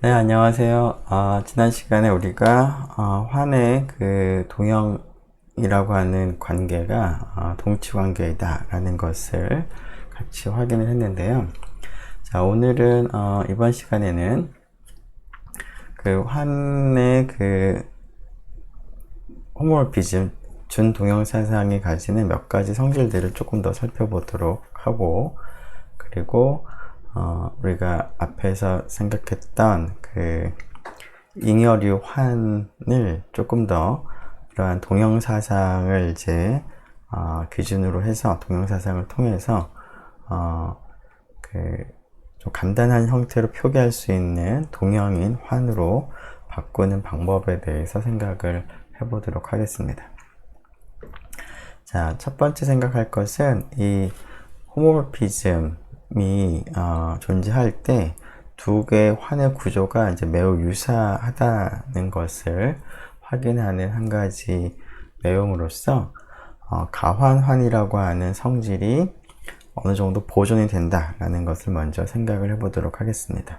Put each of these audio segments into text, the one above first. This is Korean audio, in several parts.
네, 안녕하세요. 지난 시간에 우리가 환의 그 동형이라고 하는 관계가 동치 관계이다라는 것을 같이 확인을 했는데요. 자, 오늘은 이번 시간에는 그 환의 그 호모모피즘 준동형사상이 가지는 몇 가지 성질들을 조금 더 살펴보도록 하고, 그리고 우리가 앞에서 생각했던 그 잉여류 환을 조금 더 이러한 동형사상을 이제 기준으로 해서 동형사상을 통해서 그 좀 간단한 형태로 표기할 수 있는 동형인 환으로 바꾸는 방법에 대해서 생각을 해보도록 하겠습니다. 자, 첫 번째 생각할 것은 이 호모모피즘이 존재할 때 두 개의 환의 구조가 이제 매우 유사하다는 것을 확인하는 한 가지 내용으로서 가환환이라고 하는 성질이 어느 정도 보존이 된다라는 것을 먼저 생각을 해보도록 하겠습니다.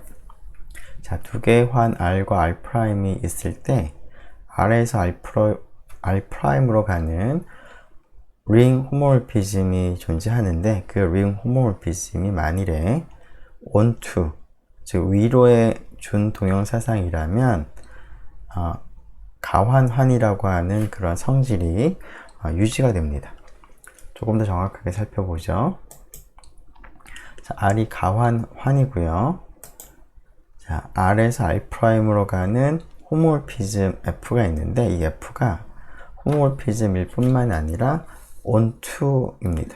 자, 두 개의 환 R과 R'이 있을 때 R에서 R'으로 가는 링 호모모피즘이 존재하는데, 그 링 호모모피즘이 만일에 onto, 즉 위로의 준 동형사상이라면 가환환이라고 하는 그런 성질이 유지가 됩니다. 조금 더 정확하게 살펴보죠. 자, R이 가환환이고요. 자, R에서 R'으로 가는 호모모피즘 F가 있는데, 이 F가 호모모피즘일 뿐만 아니라 onto입니다.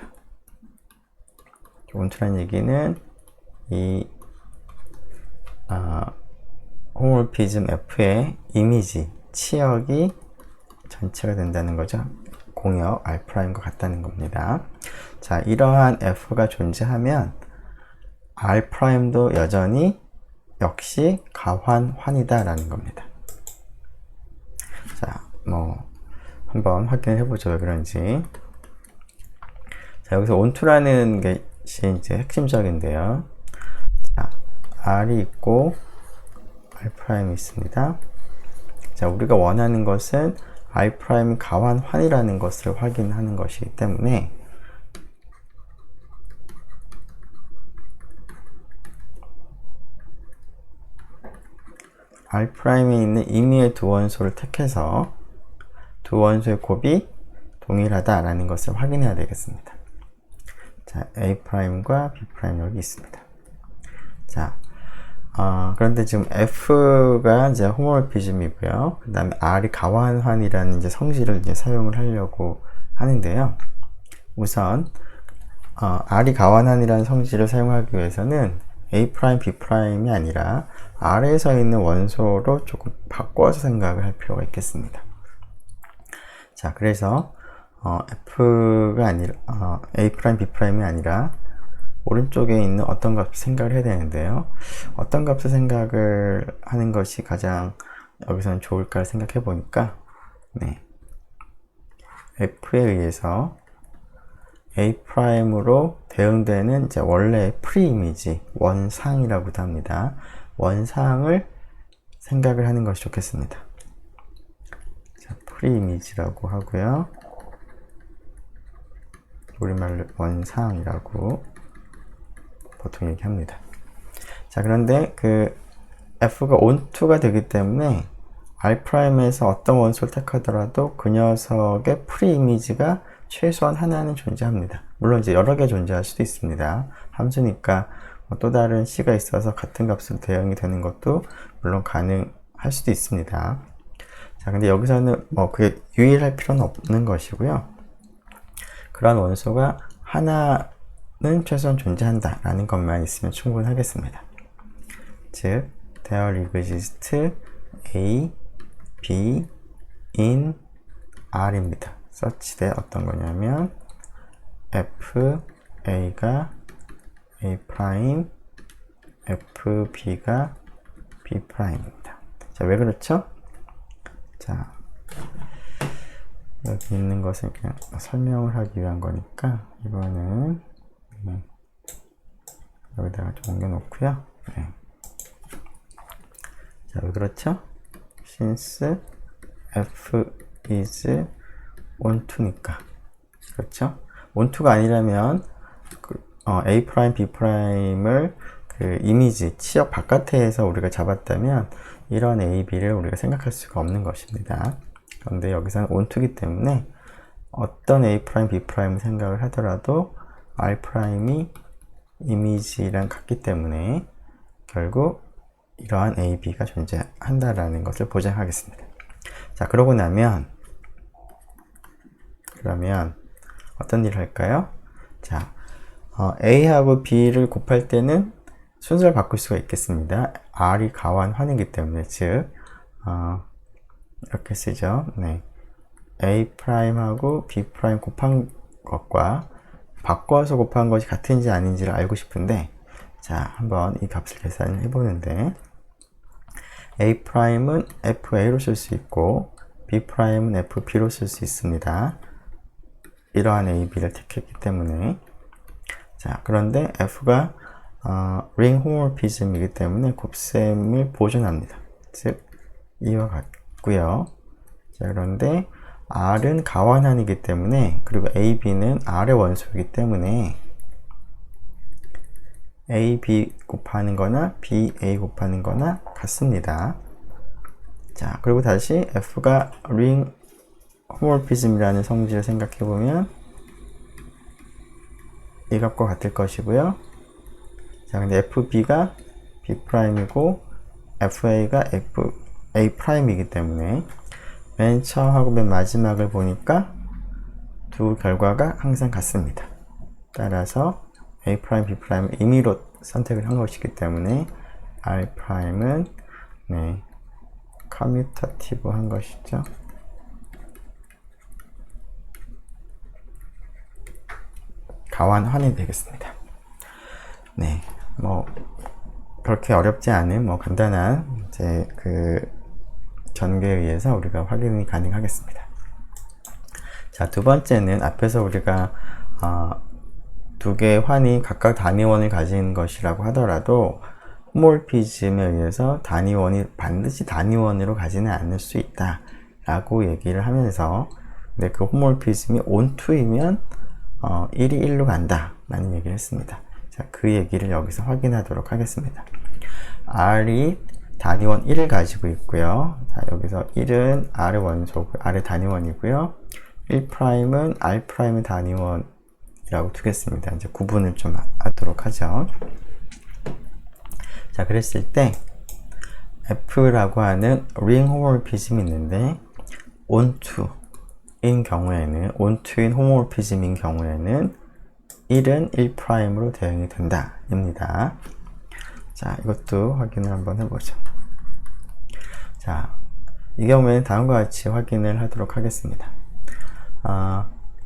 onto라는 얘기는 이 호모모피즘 F의 이미지, 치역이 전체가 된다는 거죠. 공역 R'과 같다는 겁니다. 자, 이러한 F가 존재하면 R'도 여전히 역시 가환환이다 라는 겁니다. 자, 한번 확인을 해보죠. 왜 그런지. 자, 여기서 onto라는 것이 이제 핵심적인데요. 자, R이 있고 R'이 있습니다. 자, 우리가 원하는 것은 R'이 가환환이라는 것을 확인하는 것이기 때문에 R'에 있는 임의의 두 원소를 택해서 두 원소의 곱이 동일하다라는 것을 확인해야 되겠습니다. 자, A'과 B' 여기 있습니다. 자, 그런데 지금 F가 이제 호모모피즘이고요. 그 다음에 R이 가환환이라는 이제 성질을 이제 사용을 하려고 하는데요. 우선, R이 가환환이라는 성질을 사용하기 위해서는 A', B'이 아니라 R에서 있는 원소로 조금 바꿔서 생각을 할 필요가 있겠습니다. 자, 그래서 F가 아니라 A', B'이 아니라 오른쪽에 있는 어떤 값을 생각을 해야 되는데요. 어떤 값을 생각을 하는 것이 가장 여기서는 좋을까 생각해 보니까, 네, F에 의해서 A'으로 대응되는 이제 원래의 프리이미지, 원상이라고도 합니다. 원상을 생각을 하는 것이 좋겠습니다. 자, 프리이미지라고 하고요. 우리말로 원상이라고 보통 얘기합니다. 자, 그런데 그 F가 onto가 되기 때문에 R'에서 어떤 원소를 택하더라도 그 녀석의 프리이미지가 최소한 하나는 존재합니다. 물론 이제 여러 개 존재할 수도 있습니다. 함수니까 또 다른 C가 있어서 같은 값으로 대응이 되는 것도 물론 가능할 수도 있습니다. 자, 근데 여기서는 그게 유일할 필요는 없는 것이고요. 그런 원소가 하나는 최소한 존재한다라는 것만 있으면 충분하겠습니다. 즉, there exists A, B in R입니다. such that 어떤 거냐면 F, A가 A', F, B가 B'입니다. 자, 왜 그렇죠? 자, 여기 있는 것을 그냥 설명을 하기 위한 거니까 이거는 여기다가 좀 옮겨 놓고요. 네. 자, 왜 그렇죠? since f is onto니까. 그렇죠? onto가 아니라면 a 프라임, b 프라임을 그 이미지, 치역 바깥에서 우리가 잡았다면 이런 a, b를 우리가 생각할 수가 없는 것입니다. 그런데 여기서는 onto이기 때문에 어떤 a 프라임, b 프라임을 생각을 하더라도 r 프라임이 이미지랑 같기 때문에 결국 이러한 a, b가 존재한다라는 것을 보장하겠습니다. 자, 그러고 나면 그러면 어떤 일을 할까요? 자, a하고 b를 곱할 때는 순서를 바꿀 수가 있겠습니다. r이 가완 환이기 때문에, 즉 이렇게 쓰죠. 네. a 프라임하고 b 프라임 곱한 것과 바꿔서 곱한 것이 같은지 아닌지를 알고 싶은데, 자, 한번 이 값을 계산을 해보는데, a 프라임은 fa로 쓸 수 있고 b 프라임은 fb로 쓸 수 있습니다. 이러한 a, b를 택했기 때문에. 자, 그런데 f가 링 호모모피즘이기 때문에 곱셈을 보존합니다. 즉 이와 같고요. 자, 그런데 r은 가완한이기 때문에, 그리고 a, b는 r의 원소이기 때문에 a, b 곱하는 거나 b, a 곱하는 거나 같습니다. 자, 그리고 다시 f가 링 호모모피즘이라는 성질을 생각해 보면 이 값과 같을 것이고요. 자, 근데 fb가 b'이고 fa가 fa'이기 때문에 맨 처음하고 맨 마지막을 보니까 두 결과가 항상 같습니다. 따라서 a', b'을 임의로 선택을 한 것이기 때문에 r'은 네, 커뮤터티브 한 것이죠. 가완환이 되겠습니다. 네, 뭐 그렇게 어렵지 않은 간단한 이제 그 전개에 의해서 우리가 확인이 가능하겠습니다. 자, 두 번째는 앞에서 우리가 두 개의 환이 각각 단위원을 가진 것이라고 하더라도 호모모피즘에 의해서 단위원이 반드시 단위원으로 가지는 않을 수 있다 라고 얘기를 하면서, 근데 그 호모모피즘이 onto이면 1이 1로 간다 라는 얘기를 했습니다. 자, 그 얘기를 여기서 확인하도록 하겠습니다. R이 단위원 1을 가지고 있고요. 자, 여기서 1은 R의 원소고 R의 단위원이고요. 1'은 R'의 단위원이라고 두겠습니다. 이제 구분을 좀 하도록 하죠. 자, 그랬을 때 F라고 하는 링 호모모피즘이 있는데 onto인 경우에는, onto인 호모모피즘인 경우에는 1은 1'으로 대응이 된다 입니다. 자, 이것도 확인을 한번 해보죠. 자, 이 경우에는 다음과 같이 확인을 하도록 하겠습니다.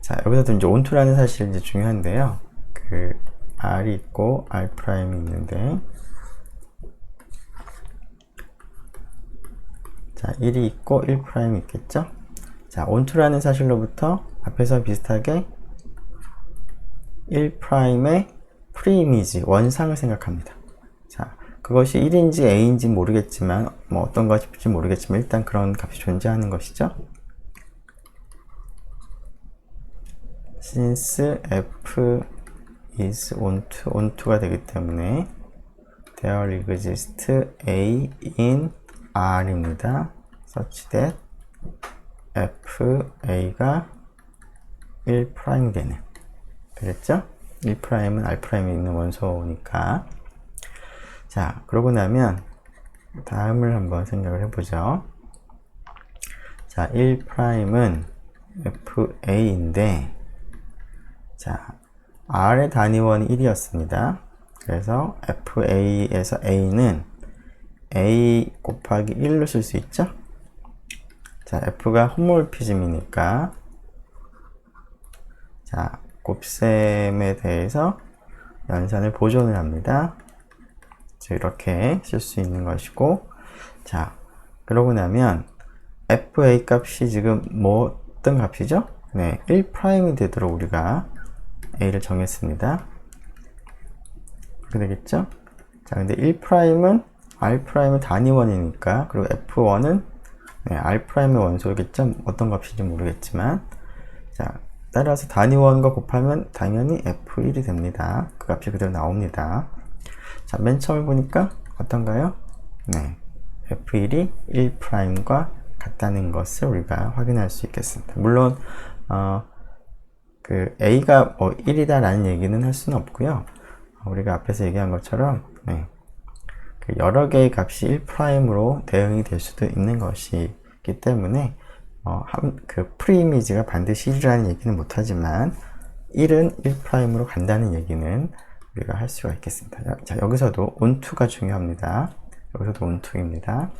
자, 여기서도 이제 onto라는 사실이 이제 중요한데요. 그 R이 있고 R'이 있는데, 자, 1이 있고 1'이 있겠죠? 자, onto라는 사실로부터 앞에서 비슷하게 1'의 프리이미지, 원상을 생각합니다. 자, 그것이 1인지 a인지 모르겠지만, 어떤 것일지 모르겠지만, 일단 그런 값이 존재하는 것이죠. since f is onto가 되기 때문에 there exists a in r입니다. such that fa가 1' 되는, 되겠죠? 1'은 R'이 있는 원소니까. 자, 그러고 나면 다음을 한번 생각을 해보죠. 자, 1'은 fa인데, 자, R의 단위원이 1이었습니다. 그래서 fa에서 a는 a 곱하기 1로 쓸 수 있죠? 자, f가 호모모피즘이니까, 자, 곱셈에 대해서 연산을 보존을 합니다. 이렇게 쓸 수 있는 것이고, 자, 그러고 나면 fa 값이 지금 어떤 값이죠? 네, 1'이 되도록 우리가 a를 정했습니다. 그렇게 되겠죠? 자, 근데 1'은 R'은 단위원이니까, 그리고 F1은 네, R'의 원소겠죠? 어떤 값인지 모르겠지만. 자, 따라서 단위원과 곱하면 당연히 F1이 됩니다. 그 값이 그대로 나옵니다. 자, 맨 처음 보니까 어떤가요? 네, F1이 1'과 같다는 것을 우리가 확인할 수 있겠습니다. 물론 그 A가 뭐 1이다 라는 얘기는 할 수는 없고요. 우리가 앞에서 얘기한 것처럼 네, 그 여러 개의 값이 1'으로 대응이 될 수도 있는 것이기 때문에 그 프리이미지가 반드시 1이라는 얘기는 못하지만 1은 1'으로 간다는 얘기는 우리가 할 수가 있겠습니다. 자, 여기서도 onto가 중요합니다. 여기서도 onto입니다.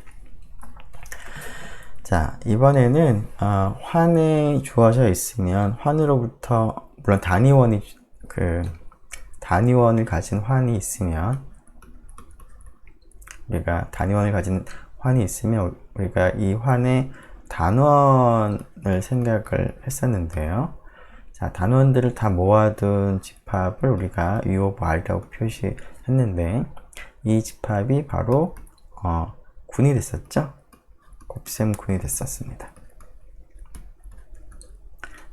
자, 이번에는 환에 주어져 있으면 환으로부터 물론 단위원을 가진 환이 있으면 우리가 이 환의 단원을 생각을 했었는데요. 자, 단원들을 다 모아둔 집합을 우리가 U of R이라고 표시했는데 이 집합이 바로 군이 됐었죠. 곱셈 군이 됐었습니다.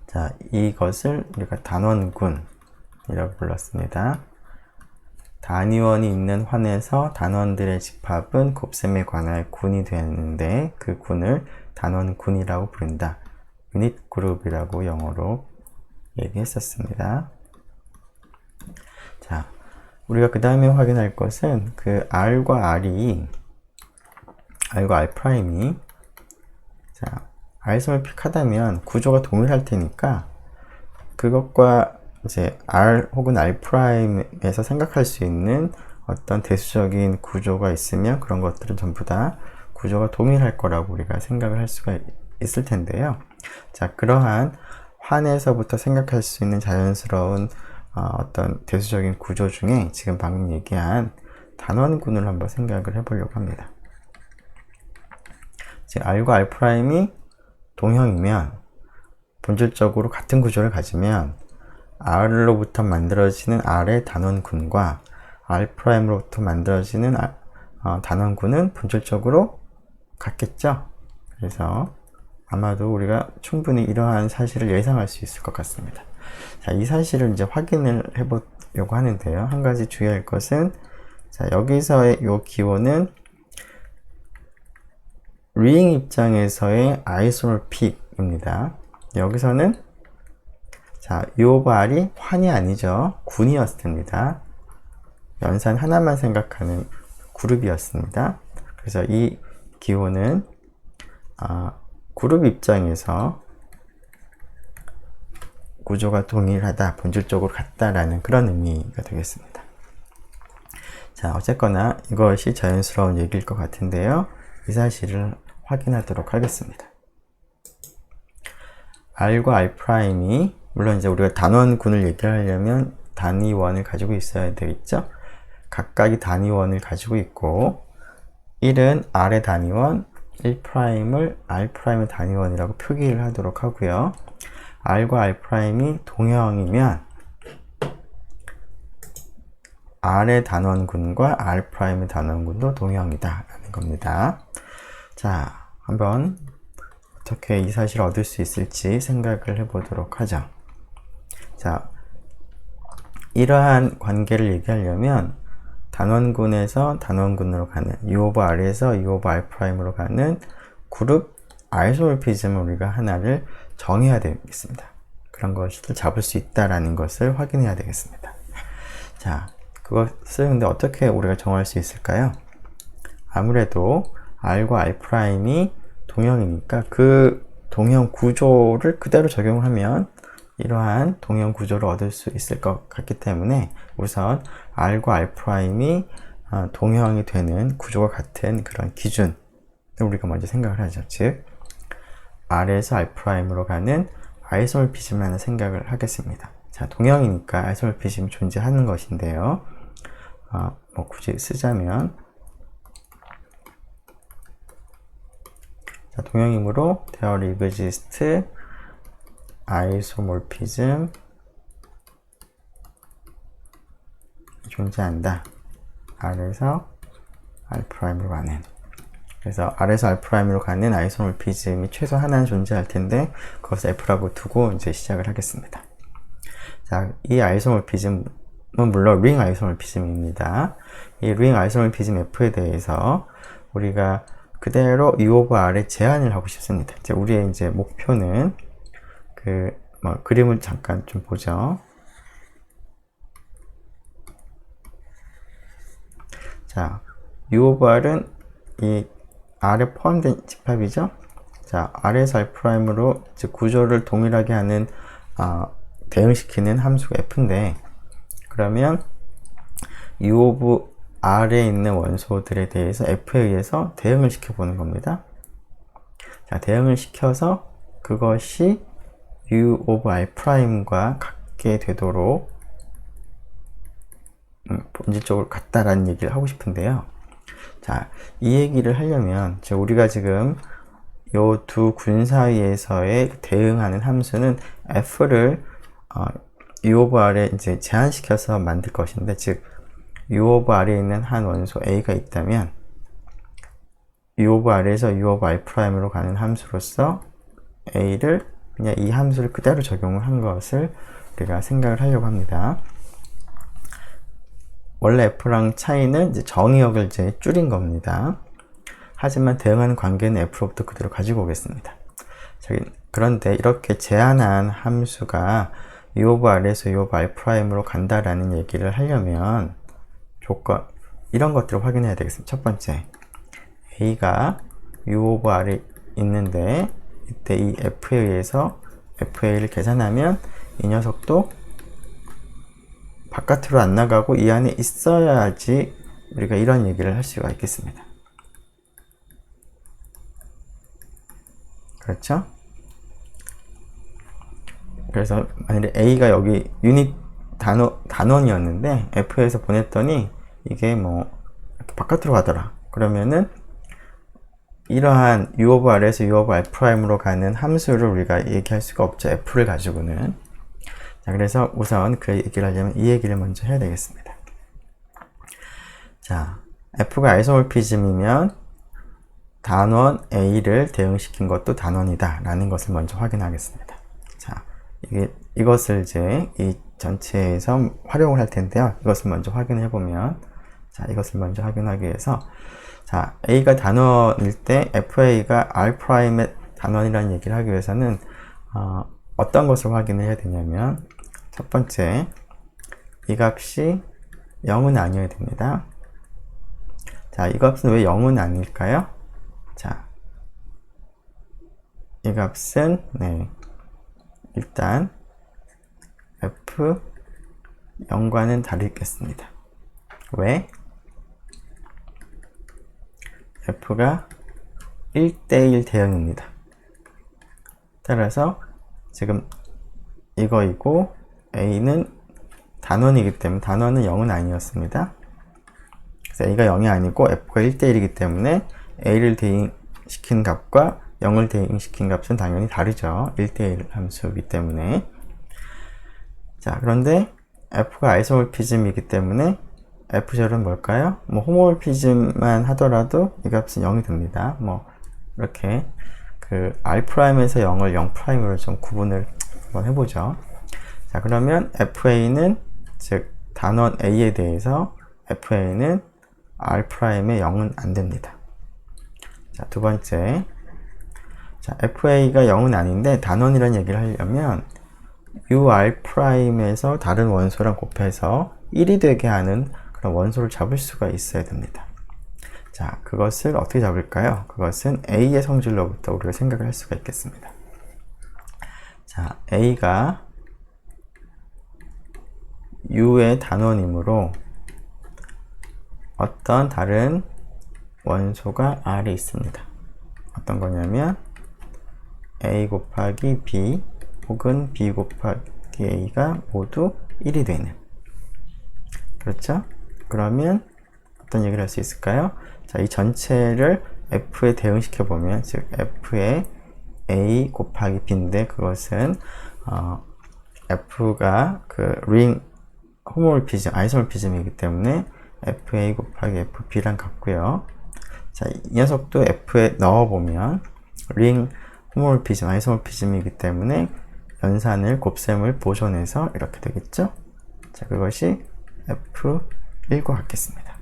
자, 이것을 우리가 단원군이라고 불렀습니다. 단위원이 있는 환에서 단원들의 집합은 곱셈에 관할 군이 되는데 그 군을 단원군이라고 부른다. 유닛 그룹이라고 영어로 얘기했었습니다. 자, 우리가 그 다음에 확인할 것은 그 R과 R이 자, 아이소모픽하다면 구조가 동일할 테니까 그것과 이제 R 혹은 R'에서 생각할 수 있는 어떤 대수적인 구조가 있으면 그런 것들은 전부 다 구조가 동일할 거라고 우리가 생각을 할 수가 있을 텐데요. 자, 그러한 환에서부터 생각할 수 있는 자연스러운 어떤 대수적인 구조 중에 지금 방금 얘기한 단원군을 한번 생각을 해보려고 합니다. 즉, R과 R'이 동형이면 본질적으로 같은 구조를 가지면 R로부터 만들어지는 R의 단원군과 R'로부터 만들어지는 단원군은 본질적으로 같겠죠? 그래서 아마도 우리가 충분히 이러한 사실을 예상할 수 있을 것 같습니다. 자, 이 사실을 이제 확인을 해보려고 하는데요. 한 가지 주의할 것은, 자, 여기서의 이 기호는 링 입장에서의 아이소모픽입니다. 여기서는 자, U of R이 환이 아니죠. 군이었을 텐니다. 연산 하나만 생각하는 그룹이었습니다. 그래서 이 기호는 그룹 입장에서 구조가 동일하다, 본질적으로 같다라는 그런 의미가 되겠습니다. 자, 어쨌거나 이것이 자연스러운 얘기일 것 같은데요. 이 사실을 확인하도록 하겠습니다. R과 R'이 물론 이제 우리가 단원군을 얘기하려면 단위원을 가지고 있어야 되겠죠. 각각이 단위원을 가지고 있고 1은 R의 단위원, 1'을 R'의 단위원이라고 표기를 하도록 하고요. R과 R'이 동형이면 R의 단원군과 R'의 단원군도 동형이다 라는 겁니다. 자, 한번 어떻게 이 사실을 얻을 수 있을지 생각을 해보도록 하죠. 자, 이러한 관계를 얘기하려면 단원군에서 단원군으로 가는 U of R에서 U of R'으로 가는 그룹 아이소모피즘을 우리가 하나를 정해야 되겠습니다. 그런 것을 잡을 수 있다라는 것을 확인해야 되겠습니다. 자, 그것을 근데 어떻게 우리가 정할 수 있을까요? 아무래도 R과 R'이 동형이니까 그 동형 구조를 그대로 적용하면 이러한 동형 구조를 얻을 수 있을 것 같기 때문에 우선 R과 R'이 동형이 되는 구조가 같은 그런 기준을 우리가 먼저 생각을 하죠. 즉 R에서 R'으로 가는 아이소모피즘을 하나 생각을 하겠습니다. 자, 동형이니까 아이소모피즘이 존재하는 것인데요. 뭐 굳이 쓰자면 자, 동형이므로 there exists isomorphism 존재한다. R에서 R'으로 가는, 그래서 R에서 R'으로 가는 아이소모피즘이 최소 하나는 존재할 텐데 그것을 F라고 두고 이제 시작을 하겠습니다. 자, 이 아이소모피즘은 물론 링 아이소모피즘입니다. 이 링 아이소모피즘 F에 대해서 우리가 그대로 U of R의 제한을 하고 싶습니다. 이제 우리의 이제 목표는 그림을 잠깐 좀 보죠. 자, U of R은 이 R에 포함된 집합이죠. 자, R에서 R'으로 구조를 동일하게 하는 대응시키는 함수가 F인데, 그러면 U of R에 있는 원소들에 대해서 F에 의해서 대응을 시켜보는 겁니다. 자, 대응을 시켜서 그것이 U of R'과 같게 되도록 본질적으로 같다라는 얘기를 하고 싶은데요. 자, 이 얘기를 하려면 우리가 지금 요 두 군 사이에서의 대응하는 함수는 F를 U of R에 이제 제한시켜서 만들 것인데, 즉 U of R에 있는 한 원소 A가 있다면 U of R에서 U of R'으로 가는 함수로서 A를 그냥 이 함수를 그대로 적용을 한 것을 우리가 생각을 하려고 합니다. 원래 F랑 차이는 이제 정의역을 이제 줄인 겁니다. 하지만 대응하는 관계는 F로부터 그대로 가지고 오겠습니다. 그런데 이렇게 제한한 함수가 U of R에서 U of R'으로 간다라는 얘기를 하려면 이런 것들을 확인해야 되겠습니다. 첫 번째, A가 U of R이 있는데 이때 이 F에 의해서 FA를 계산하면 이 녀석도 바깥으로 안 나가고 이 안에 있어야지 우리가 이런 얘기를 할 수가 있겠습니다. 그렇죠? 그래서 만약에 A가 여기 유닛 단원이었는데 F에서 보냈더니 이게 뭐 바깥으로 가더라. 그러면은 이러한 U of R에서 U of R'으로 가는 함수를 우리가 얘기할 수가 없죠. F를 가지고는. 자, 그래서 우선 그 얘기를 하려면 이 얘기를 먼저 해야 되겠습니다. 자, F가 아이소모피즘이면 단원 A를 대응시킨 것도 단원이다 라는 것을 먼저 확인하겠습니다. 자, 이것을 이제 이 전체에서 활용을 할 텐데요. 이것을 먼저 확인해 보면, 자, 이것을 먼저 확인하기 위해서, 자, A가 단원일 때 FA가 R'의 단원이라는 얘기를 하기 위해서는 어떤 것을 확인을 해야 되냐면, 첫 번째, 이 값이 0은 아니어야 됩니다. 자, 이 값은 왜 0은 아닐까요? 자, 이 값은 일단 F 0과는 다르겠습니다. 왜? F가 1대1 대응입니다. 따라서 지금 이거이고 A는 단원이기 때문에 단원은 0은 아니었습니다. 그래서 A가 0이 아니고 F가 1대1이기 때문에 A를 대응시킨 값과 0을 대응시킨 값은 당연히 다르죠. 1대1 함수이기 때문에. 자, 그런데 F가 아이소모피즘이기 때문에 F절은 뭘까요? 뭐 호모모피즘만 하더라도 이 값은 0이 됩니다. 뭐 이렇게 그 R'에서 0을 0'으로 좀 구분을 한번 해보죠. 자, 그러면 FA는 즉 단원 A에 대해서 FA는 R'의 0은 안 됩니다. 자, 두 번째, 자, FA가 0은 아닌데 단원이라는 얘기를 하려면 UR'에서 다른 원소랑 곱해서 1이 되게 하는 그런 원소를 잡을 수가 있어야 됩니다. 자, 그것을 어떻게 잡을까요? 그것은 A의 성질로부터 우리가 생각을 할 수가 있겠습니다. 자, A가 U의 단원이므로 어떤 다른 원소가 R에 있습니다. 어떤 거냐면 A 곱하기 B 혹은 B 곱하기 A가 모두 1이 되는, 그렇죠? 그러면 어떤 얘기를 할 수 있을까요? 자, 이 전체를 F에 대응시켜 보면, 즉 F의 A 곱하기 B인데 그것은 F가 그 링 호모모피즘, 아이소모피즘이기 때문에 FA 곱하기 FB랑 같고요. 자, 이 녀석도 F에 넣어보면 링 호모몰피즘, 아이소몰피즘이기 때문에 연산을, 곱셈을 보존해서 이렇게 되겠죠? 자, 그것이 F1과 같겠습니다.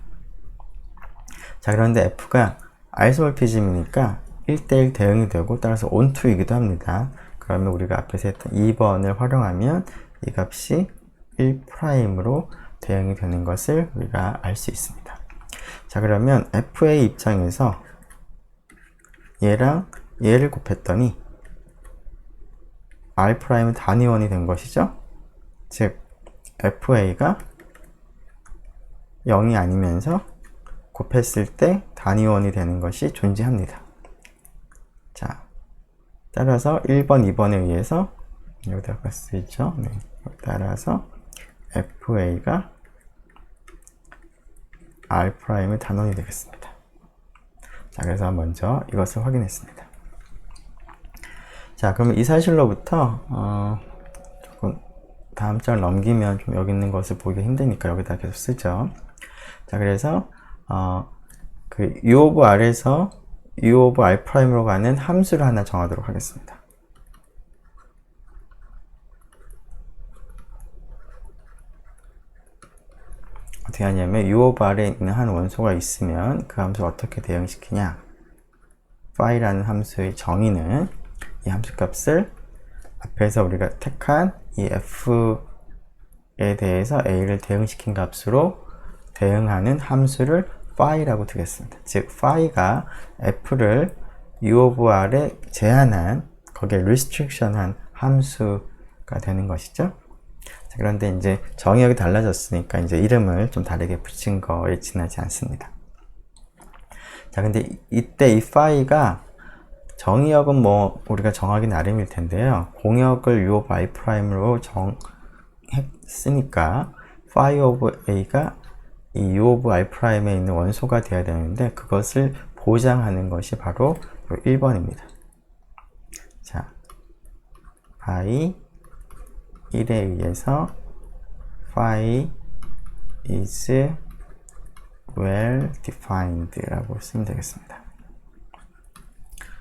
자, 그런데 F가 아이소몰피즘이니까 1대1 대응이 되고 따라서 온투이기도 합니다. 그러면 우리가 앞에서 했던 2번을 활용하면 이 값이 1'으로 대응이 되는 것을 우리가 알 수 있습니다. 자, 그러면 FA 입장에서 얘랑 얘를 곱했더니 R'은 단위원이 된 것이죠. 즉 FA가 0이 아니면서 곱했을 때 단위원이 되는 것이 존재합니다. 자, 따라서 1번, 2번에 의해서 여기다가 쓰이죠. 네. 따라서 FA가 R'의 단원이 되겠습니다. 자, 그래서 먼저 이것을 확인했습니다. 자, 그러면 이 사실로부터 조금 다음 절 넘기면 좀 여기 있는 것을 보기 힘드니까 여기다 계속 쓰죠. 자, 그래서 그 U of R에서 U of R'으로 가는 함수를 하나 정하도록 하겠습니다. 어떻게 하냐면 U of R에 있는 한 원소가 있으면 그 함수를 어떻게 대응시키냐, phi라는 함수의 정의는 이 함수 값을 앞에서 우리가 택한 이 f에 대해서 a를 대응시킨 값으로 대응하는 함수를 phi라고 두겠습니다. 즉 phi가 f를 U of R에 제한한, 거기에 restriction한 함수가 되는 것이죠. 자, 그런데 이제 정의역이 달라졌으니까 이제 이름을 좀 다르게 붙인 거에 지나지 않습니다. 자, 근데 이때 이 phi가 정의역은 뭐 우리가 정하기 나름일 텐데요. 공역을 U of I'으로 정했으니까 phi of A가 이 U of I'에 있는 원소가 되어야 되는데 그것을 보장하는 것이 바로 1번입니다. 자, phi 1에 의해서 phi is well defined 라고 쓰면 되겠습니다.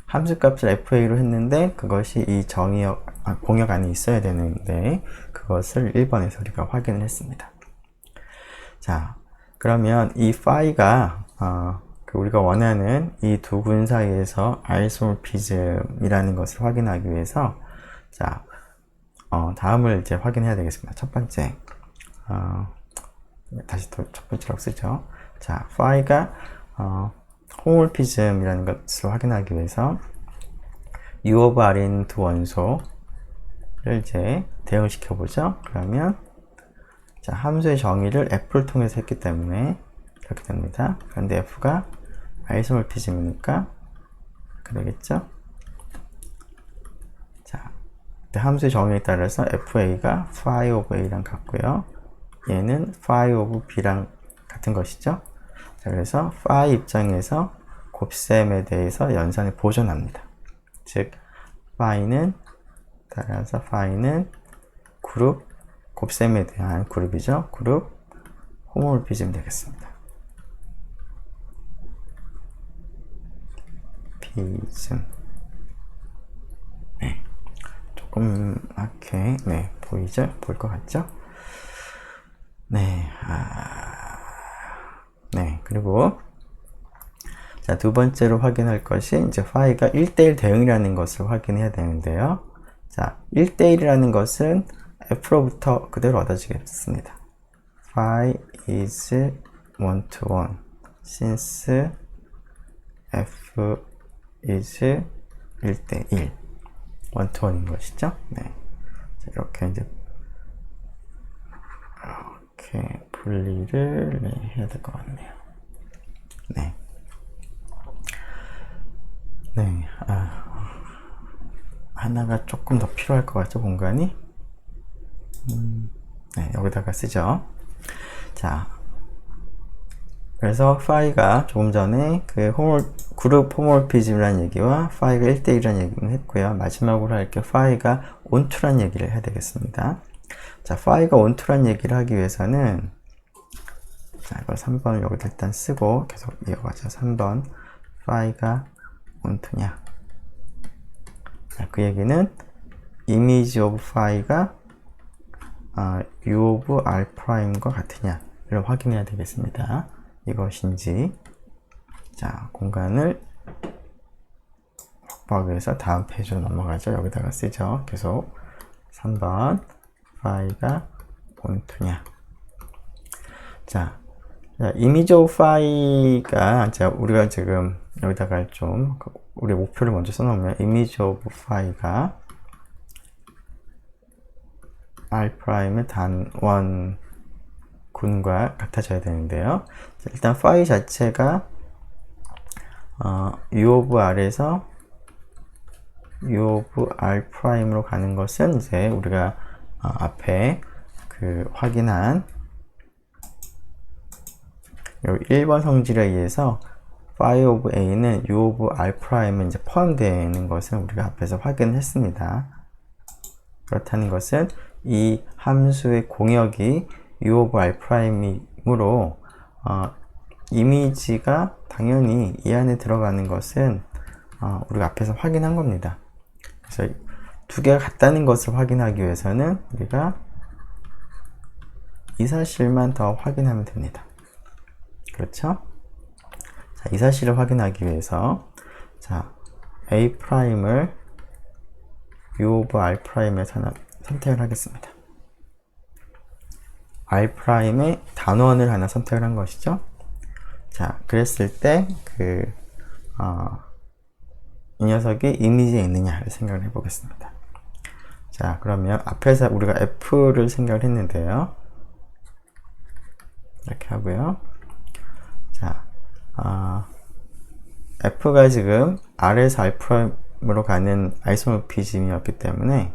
함수값을 FA로 했는데 그것이 이 정의역, 공역 안에 있어야 되는데 그것을 1번에서 우리가 확인을 했습니다. 자, 그러면 이 phi가 우리가 원하는 이 두 군 사이에서 아이소몰피즘이라는 것을 확인하기 위해서 자, 다음을 이제 확인해야 되겠습니다. 첫 번째, 다시 또 첫 번째라고 쓰죠. 자, phi가 호모몰피즘이라는 것을 확인하기 위해서 U of R에 있는 두 원소를 이제 대응을 시켜보죠. 그러면 자, 함수의 정의를 F를 통해서 했기 때문에 이렇게 됩니다. 그런데 F가 아이소몰피즘이니까 그러겠죠. 자, 함수의 정의에 따라서 FA가 phi of A랑 같고요. 얘는 phi of B랑 같은 것이죠. 자, 그래서 phi 입장에서 곱셈에 대해서 연산을 보존합니다. 즉, 따라서 phi는 그룹, 곱셈에 대한 그룹이죠. 그룹 호모몰피즘 되겠습니다. 피즘. 네. 조그맣게, 네, 보이죠? 보일 것 같죠? 네. 네. 그리고, 자, 두 번째로 확인할 것이 이제 phi가 1대1 대응이라는 것을 확인해야 되는데요. 자, 1대1이라는 것은 F로부터 그대로 얻어지겠습니다. phi is 1-to-1 since F is 1대1 1-to-1인 것이죠. 네. 자, 이렇게 이제 이렇게 분리를 해야 될 것 같네요. 네. 네. 하나가 조금 더 필요할 것 같죠, 공간이? 네, 여기다가 쓰죠. 자, 그래서 phi가 조금 전에 그 그룹 호모몰피즘이라는 얘기와 phi가 1대1이라는 얘기는 했고요. 마지막으로 할 게 phi가 onto라는 얘기를 해야 되겠습니다. 자, phi가 onto라는 얘기를 하기 위해서는 자, 이걸 3번을 여기다 일단 쓰고 계속 이어가죠. 3번 phi가 onto냐. 자, 그 얘기는 image of phi가 u of r'과 같으냐를 확인해야 되겠습니다. 이것인지. 자, 공간을 확보하기 위해서 다음 페이지로 넘어가죠. 여기다가 쓰죠. 계속 3번 phi가 onto냐. 자, image of phi가, 자, 우리가 지금 여기다가 좀 우리 목표를 먼저 써놓으면 image of phi가 r'의 단원 군과 같아져야 되는데요. 자, 일단 phi 자체가 u of r에서 u of r'으로 가는 것은 이제 우리가 앞에 그 확인한 1번 성질에 의해서 phi of a는 u of r'에 이제 포함되는 것을 우리가 앞에서 확인했습니다. 그렇다는 것은 이 함수의 공역이 u of r'이므로 이미지가 당연히 이 안에 들어가는 것은 우리가 앞에서 확인한 겁니다. 그래서 두 개가 같다는 것을 확인하기 위해서는 우리가 이 사실만 더 확인하면 됩니다. 그렇죠? 자, 이 사실을 확인하기 위해서 자, A'을 U of R'에서 선택을 하겠습니다. R'의 단원을 하나 선택을 한 것이죠. 자, 그랬을 때 이 녀석이 이미지에 있느냐를 생각을 해보겠습니다. 자, 그러면 앞에서 우리가 F를 생각을 했는데요. 이렇게 하고요. 자, F가 지금 R에서 R'으로 가는 아이소모피즘이었기 때문에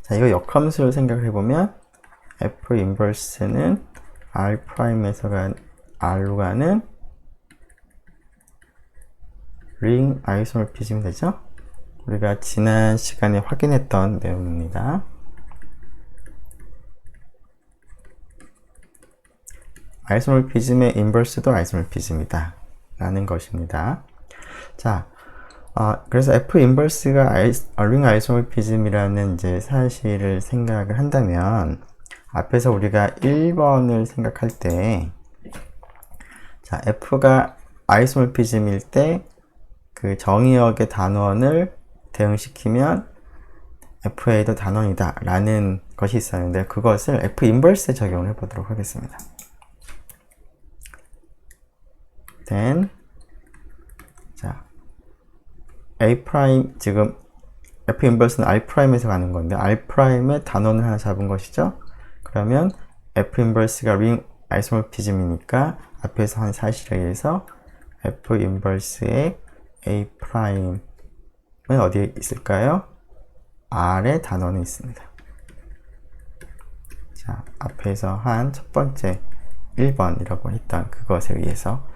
자, 이거 역함수를 생각을 해보면 F 인버스는 R'에서 R로 가는 링 아이소모피즘이 되죠? 우리가 지난 시간에 확인했던 내용입니다. 아이소모피즘의 인버스도 아이소모피즘이다 라는 것입니다. 자, 그래서 F 인버스가 링 아이소모피즘이라는 이제 사실을 생각을 한다면 앞에서 우리가 1번을 생각할 때 자, F가 아이소모피즘일 때 그 정의역의 단원을 대응시키면 FA도 단원이다 라는 것이 있었는데 그것을 F 인버스에 적용을 해보도록 하겠습니다. then 자, A 프라임 지금 F 인버스는 R 프라임에서 가는 건데 R 프라임의 단원을 하나 잡은 것이죠. 그러면 F 인버스가 링 아이소모피즘이니까 앞에서 한 사실에 의해서 F 인버스의 A 프라임은 어디에 있을까요? R의 단원에 있습니다. 자, 앞에서 한 첫 번째 1번이라고 했던 그것에 의해서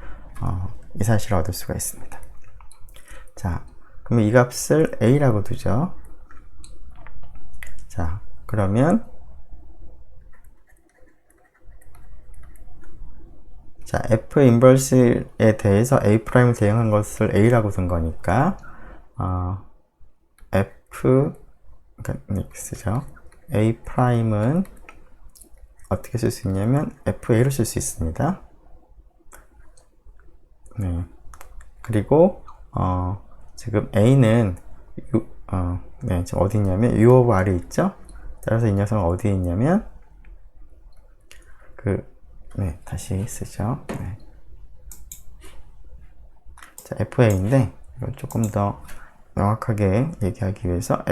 이 사실을 얻을 수가 있습니다. 자, 그러면 이 값을 A라고 두죠. 자, 그러면 자, F 인버스에 대해서 A 프라임을 대응한 것을 A라고 둔 거니까 F 그러니까 이렇게 쓰죠. A 프라임은 어떻게 쓸 수 있냐면 FA로 쓸 수 있습니다. 네. 그리고 지금 A는 네, 지금 어디 있냐면 U of R이 있죠. 따라서 이 녀석은 어디에 있냐면 네, 다시 쓰죠. 네. 자, FA인데 이걸 조금 더 명확하게 얘기하기 위해서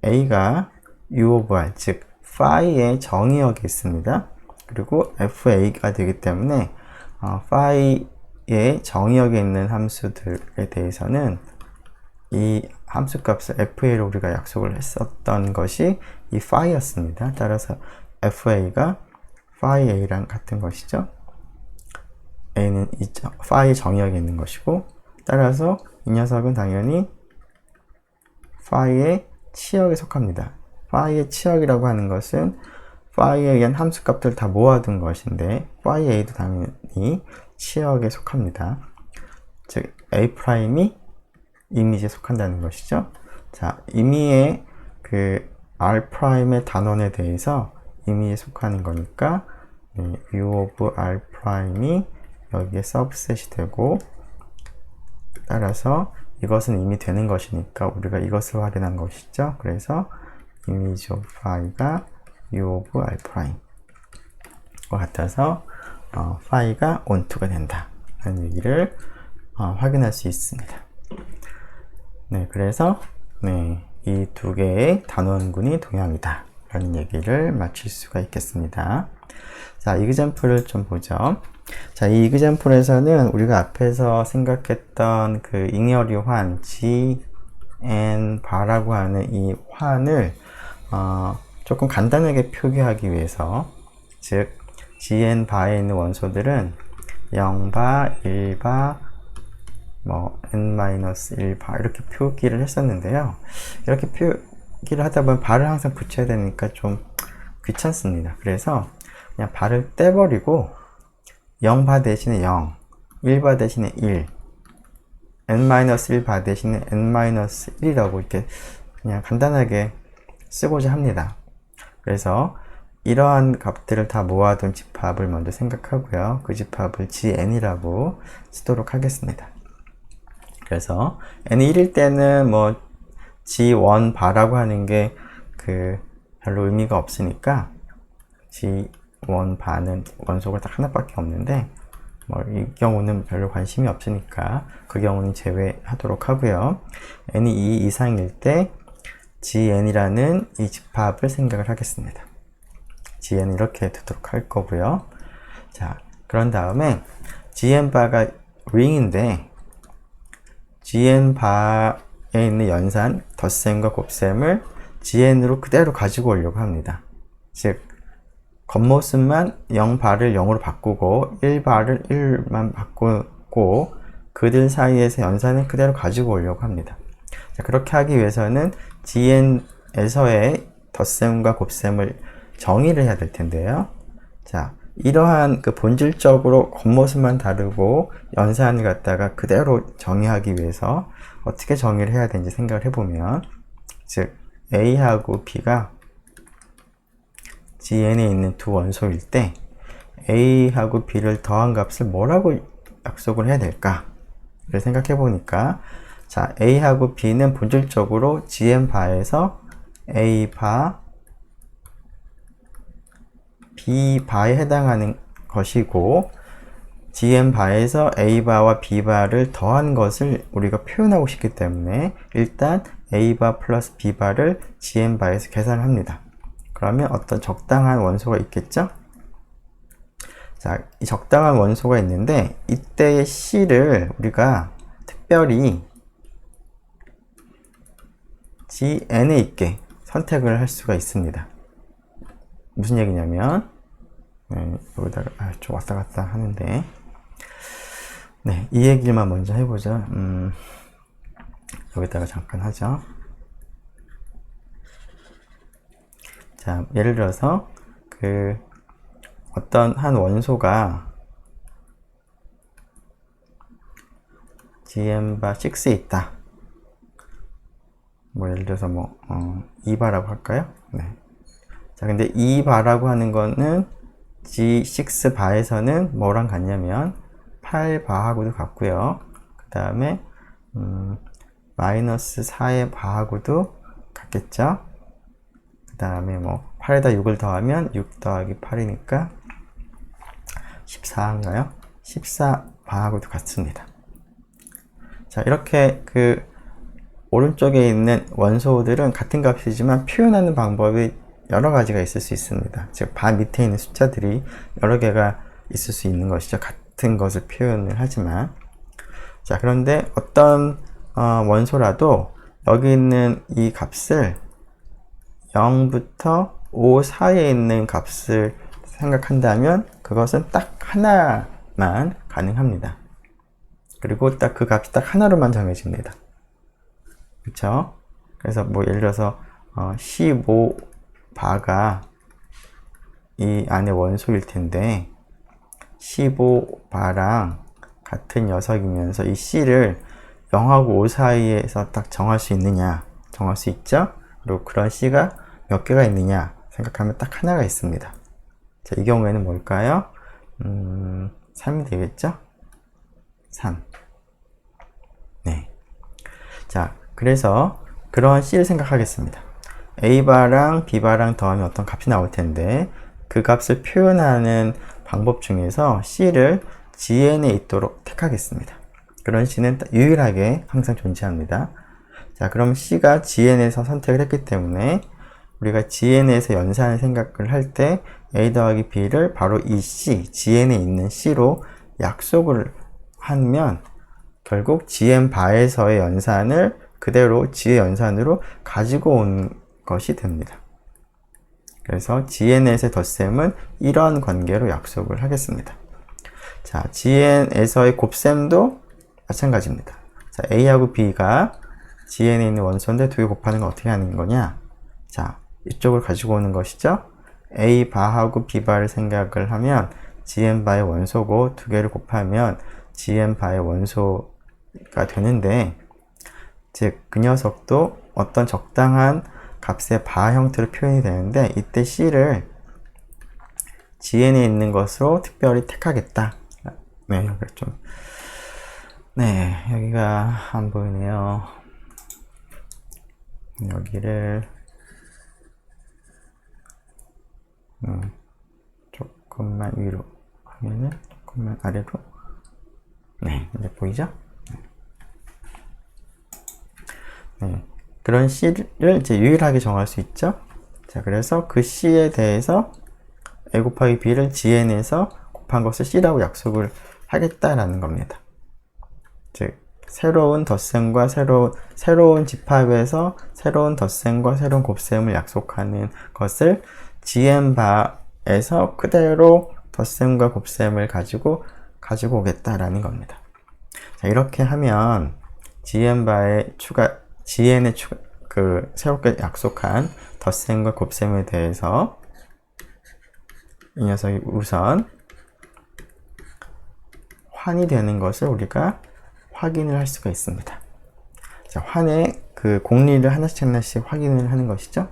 A가 U of R, 즉 phi의 정의역이 있습니다. 그리고 FA가 되기 때문에 phi의 정의역에 있는 함수들에 대해서는 이 함수값을 FA로 우리가 약속을 했었던 것이 이 phi였습니다. 따라서 FA가 phi A랑 같은 것이죠. A는 phi 정의역에 있는 것이고, 따라서 이 녀석은 당연히 phi의 치역에 속합니다. phi의 치역이라고 하는 것은 phi에 의한 함수값들을 다 모아둔 것인데, phi A도 당연히 치역에 속합니다. 즉 A'이 이미지에 속한다는 것이죠. 자, 임의의 그 R'의 단원에 대해서 이미지에 속하는 거니까 U of R'이 여기에 서브셋이 되고, 따라서 이것은 이미 되는 것이니까 우리가 이것을 활용한 것이죠. 그래서 image of phi가 U of R' 과 같아서 phi가 onto가 된다 라는 얘기를 확인할 수 있습니다. 네, 그래서 이 두 개의 단원군이 동형이다 라는 얘기를 마칠 수가 있겠습니다. 자, 이그젬플을 좀 보죠. 자, 이 이그젬플에서는 우리가 앞에서 생각했던 그 잉여류 환 GN 바라고 하는 이 환을 조금 간단하게 표기하기 위해서, 즉 GN 바에 있는 원소들은 0바, 1바, n-1바 이렇게 표기를 했었는데요. 이렇게 표기를 하다 보면 바를 항상 붙여야 되니까 좀 귀찮습니다. 그래서 그냥 바를 떼버리고 0바 대신에 0, 1바 대신에 1, n-1바 대신에 n-1이라고 이렇게 그냥 간단하게 쓰고자 합니다. 그래서 이러한 값들을 다 모아둔 집합을 먼저 생각하고요. 그 집합을 GN이라고 쓰도록 하겠습니다. 그래서 n이 1일 때는 G1 바라고 하는 게 별로 의미가 없으니까 G1 바는 원소가 딱 하나밖에 없는데 이 경우는 별로 관심이 없으니까 그 경우는 제외하도록 하고요. n이 2 이상일 때 GN이라는 이 집합을 생각을 하겠습니다. GN 이렇게 두도록 할 거고요. 자, 그런 다음에 GN 바가 링인데 GN 바에 있는 연산 덧셈과 곱셈을 GN으로 그대로 가지고 오려고 합니다. 즉 겉모습만 0바를 0으로 바꾸고 1바를 1만 바꾸고 그들 사이에서 연산을 그대로 가지고 오려고 합니다. 자, 그렇게 하기 위해서는 GN에서의 덧셈과 곱셈을 정의를 해야 될 텐데요. 자, 이러한 본질적으로 겉모습만 다르고 연산을 갖다가 그대로 정의하기 위해서 어떻게 정의를 해야 되는지 생각을 해보면, 즉 A하고 B가 GN에 있는 두 원소일 때 A하고 B를 더한 값을 뭐라고 약속을 해야 될까를 생각해 보니까, 자, A하고 B는 본질적으로 GN 바에서 A 바, B 바에 해당하는 것이고, GN 바에서 A 바와 B 바를 더한 것을 우리가 표현하고 싶기 때문에 일단 A 바 플러스 B 바를 GN 바에서 계산을 합니다. 그러면 어떤 적당한 원소가 있겠죠? 자, 이 적당한 원소가 있는데 이때의 C를 우리가 특별히 GN에 있게 선택을 할 수가 있습니다. 무슨 얘기냐면 여기다가 좀 왔다 갔다 하는데, 이 얘기만 먼저 해보죠. 여기다가 잠깐 하죠. 자, 예를 들어서 어떤 한 원소가 GN 바 6에 있다. 예를 들어서 2바라고 할까요? 자, 근데 2바라고 하는 거는 G6 바에서는 뭐랑 같냐면 8바하고도 같고요. 그 다음에 마이너스 4의 바하고도 같겠죠. 그 다음에 8에다 6을 더하면 6 더하기 8이니까 14인가요? 14바하고도 같습니다. 자, 이렇게 오른쪽에 있는 원소들은 같은 값이지만 표현하는 방법이 여러 가지가 있을 수 있습니다. 즉, 바 밑에 있는 숫자들이 여러 개가 있을 수 있는 것이죠. 같은 것을 표현을 하지만. 자, 그런데 어떤 원소라도 여기 있는 이 값을 0부터 O 사이에 있는 값을 생각한다면 그것은 딱 하나만 가능합니다. 그리고 딱 그 값이 딱 하나로만 정해집니다. 그쵸? 그래서 뭐 예를 들어서 15바가 이 안에 원소일 텐데 15바랑 같은 녀석이면서 이 C를 0하고 5 사이에서 딱 정할 수 있느냐? 정할 수 있죠? 그리고 그런 C가 몇 개가 있느냐? 생각하면 딱 하나가 있습니다. 자, 이 경우에는 뭘까요? 3이 되겠죠? 3. 네. 자, 그래서 그런 C를 생각하겠습니다. A바랑 B바랑 더하면 어떤 값이 나올 텐데 그 값을 표현하는 방법 중에서 C를 GN에 있도록 택하겠습니다. 그런 C는 유일하게 항상 존재합니다. 자, 그럼 C가 GN에서 선택을 했기 때문에 우리가 GN에서 연산을 생각을 할 때 A 더하기 B를 바로 이 C, GN에 있는 C로 약속을 하면 결국 GN 바에서의 연산을 그대로 G의 연산으로 가지고 온 것이 됩니다. 그래서 GN에서의 덧셈은 이런 관계로 약속을 하겠습니다. 자, GN에서의 곱셈도 마찬가지입니다. 자, A하고 B가 GN에 있는 원소인데 두 개 곱하는 건 어떻게 하는 거냐? 자, 이쪽을 가지고 오는 것이죠. A 바하고 B 바를 생각을 하면 GN 바의 원소고 두 개를 곱하면 GN 바의 원소가 되는데 즉, 그 녀석도 어떤 적당한 값의 바 형태로 표현이 되는데 이때 C를 GN에 있는 것으로 특별히 택하겠다. 네, 여기가 좀 여기가 안 보이네요. 여기를 조금만 위로 하면은 조금만 아래로 이제 보이죠? 그런 C를 이제 유일하게 정할 수 있죠? 자, 그래서 그 C에 대해서 A 곱하기 B를 GN에서 곱한 것을 C라고 약속을 하겠다라는 겁니다. 즉, 새로운 덧셈과 새로운 집합에서 새로운 덧셈과 새로운 곱셈을 약속하는 것을 GN 바에서 그대로 덧셈과 곱셈을 가지고 오겠다라는 겁니다. 자, 이렇게 하면 GN 바의 GN에 새롭게 약속한 덧셈과 곱셈에 대해서 이 녀석이 우선 환이 되는 것을 우리가 확인을 할 수가 있습니다. 자, 환의 그 공리를 하나씩 확인을 하는 것이죠.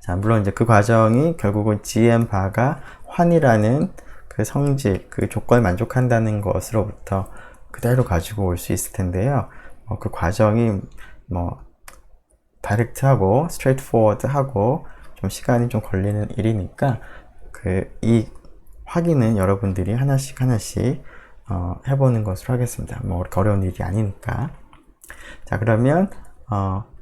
자, 물론 이제 그 과정이 결국은 GN 바가 환이라는 그 성질, 그 조건을 만족한다는 것으로부터 그대로 가지고 올 수 있을 텐데요. 그 과정이 다이렉트하고 스트레이트포워드하고 좀 시간이 좀 걸리는 일이니까 이 확인은 여러분들이 하나씩 해보는 것으로 하겠습니다. 그렇게 어려운 일이 아니니까. 자, 그러면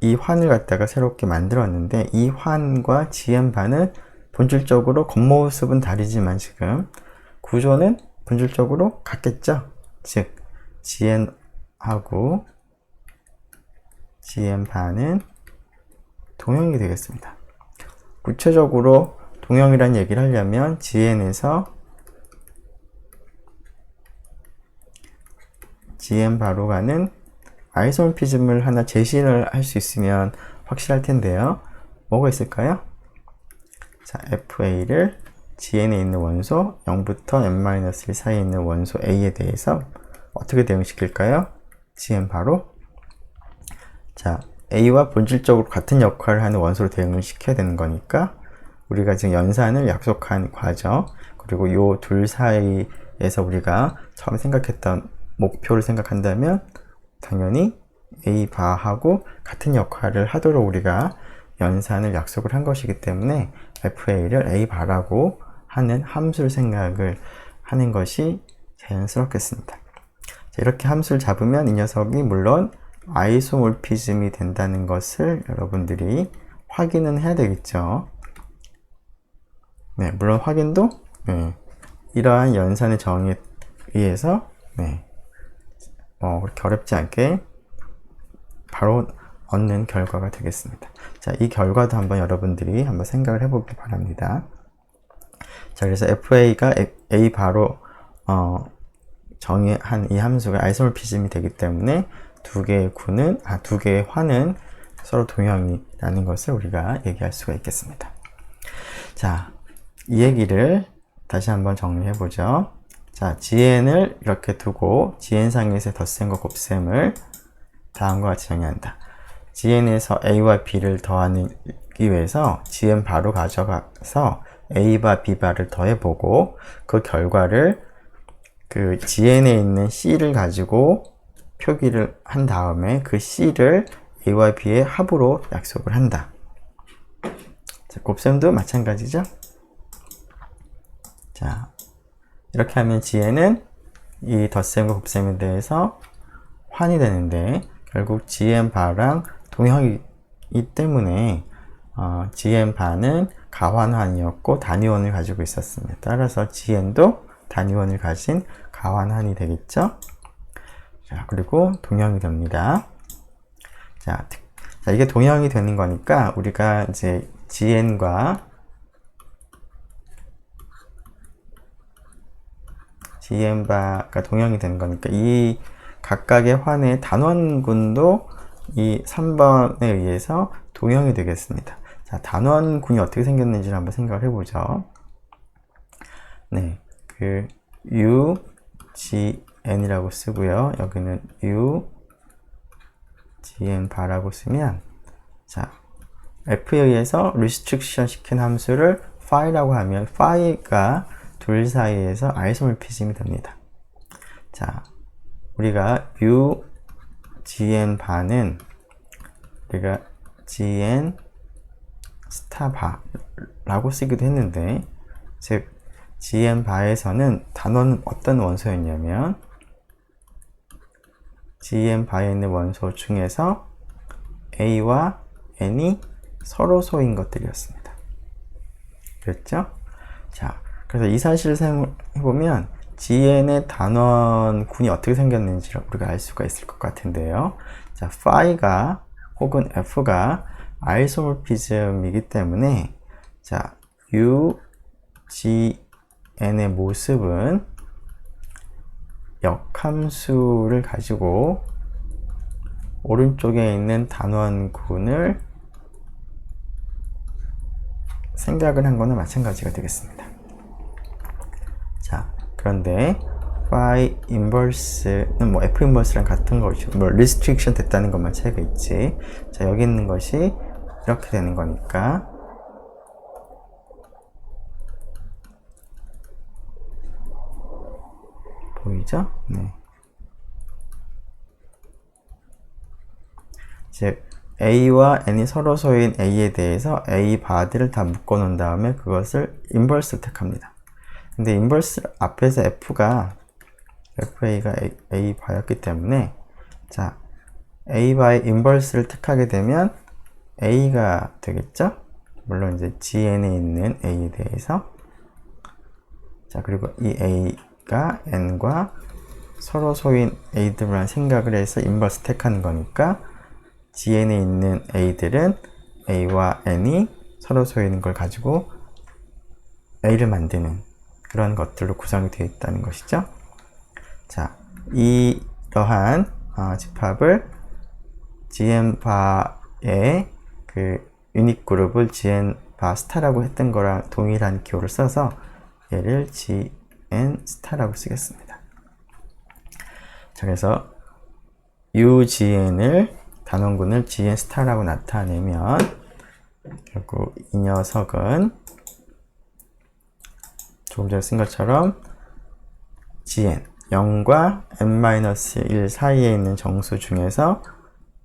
이 환을 갖다가 새롭게 만들었는데 이 환과 GN바는 본질적으로 겉모습은 다르지만 지금 구조는 본질적으로 같겠죠. 즉 GN하고 GN바는 동형이 되겠습니다. 구체적으로 동형이란 얘기를 하려면 GN에서 GN바로 가는 아이소모피즘을 하나 제시를 할 수 있으면 확실할 텐데요. 뭐가 있을까요? 자, FA를 GN에 있는 원소 0부터 n-1 사이에 있는 원소 A에 대해서 어떻게 대응시킬까요? GN바로 자, A와 본질적으로 같은 역할을 하는 원소로 대응을 시켜야 되는 거니까 우리가 지금 연산을 약속한 과정 그리고 요 둘 사이에서 우리가 처음 생각했던 목표를 생각한다면 당연히 A 바하고 같은 역할을 하도록 우리가 연산을 약속을 한 것이기 때문에 FA를 A 바라고 하는 함수를 생각을 하는 것이 자연스럽겠습니다. 자, 이렇게 함수를 잡으면 이 녀석이 물론 아이소몰피즘이 된다는 것을 여러분들이 확인은 해야 되겠죠. 네, 물론 확인도 이러한 연산의 정의에 의해서 그렇게 어렵지 않게 바로 얻는 결과가 되겠습니다. 자, 이 결과도 한번 여러분들이 한번 생각을 해보길 바랍니다. 자, 그래서 FA가 A 바로 정의한 이 함수가 아이소모피즘이 되기 때문에 두 개의 화는 서로 동형이라는 것을 우리가 얘기할 수가 있겠습니다. 자, 이 얘기를 다시 한번 정리해 보죠. 자, GN을 이렇게 두고 GN상에서의 덧셈과 곱셈을 다음과 같이 정의한다. GN에서 A와 B를 더하기 위해서 GN 바로 가져가서 A바 B바를 더해보고 그 결과를 그 GN에 있는 C를 가지고 표기를 한 다음에 그 C를 A와 B의 합으로 약속을 한다. 자, 곱셈도 마찬가지죠. 자, 이렇게 하면 GN은 이 덧셈과 곱셈에 대해서 환이 되는데 결국 GN 바랑 동형이기 때문에 GN 바는 가환환이었고 단위원을 가지고 있었습니다. 따라서 GN도 단위원을 가진 가환환이 되겠죠. 자, 그리고 동형이 됩니다. 자, 이게 동형이 되는 거니까 우리가 이제 GN과 GN바가 동형이 되는 거니까 이 각각의 환의 단원군도 이 3번에 의해서 동형이 되겠습니다. 자, 단원군이 어떻게 생겼는지를 한번 생각을 해보죠. 네, 그 UGN이라고 쓰고요. 여기는 UGN바라고 쓰면, 자, F에 의해서 restriction 시킨 함수를 phi라고 하면 phi가 둘 사이에서 아이소모피즘이 됩니다. 자, 우리가 UGN 바는 우리가 GN 스타 바라고 쓰기도 했는데, 즉 GN 바에서는 단원은 어떤 원소였냐면 GN 바에 있는 원소 중에서 A와 N이 서로 소인 것들이었습니다. 그렇죠? 자, 그래서 이 사실을 사용해보면 GN의 단원군이 어떻게 생겼는지를 우리가 알 수가 있을 것 같은데요. 자, phi가 혹은 F가 아이소모피즘이기 때문에, 자, UGN의 모습은 역함수를 가지고 오른쪽에 있는 단원군을 생각을 한 거는 마찬가지가 되겠습니다. 자, 그런데 phi inverse는 뭐 F inverse랑 같은 것이고, 뭐 restriction 됐다는 것만 차이가 있지. 자, 여기 있는 것이 이렇게 되는 거니까 보이죠? 네. 즉 A와 N이 서로 소인 A에 대해서 A 바들을 다 묶어 놓은 다음에 그것을 인버스를 택합니다. 근데 인버스 앞에서 FA가 A 바였기 때문에, 자, A 바의 인버스를 택하게 되면 A가 되겠죠? 물론 이제 GN에 있는 A에 대해서. 자, 그리고 이 A가 N과 서로 소인 A들만 생각을 해서 인버스 택하는 거니까 GN에 있는 A들은 A와 N이 서로 소이는 걸 가지고 A를 만드는 그런 것들로 구성이 되어 있다는 것이죠. 자, 이러한 집합을 GN바의 그 유닛 그룹을 GN바 스타라고 했던 거랑 동일한 기호를 써서 얘를 GN 스타라고 쓰겠습니다. 자, 그래서 UGN을 단원군을 GN 스타라고 나타내면 결국 이 녀석은 조금 전에 쓴 것처럼 GN 0과 n-1 사이에 있는 정수 중에서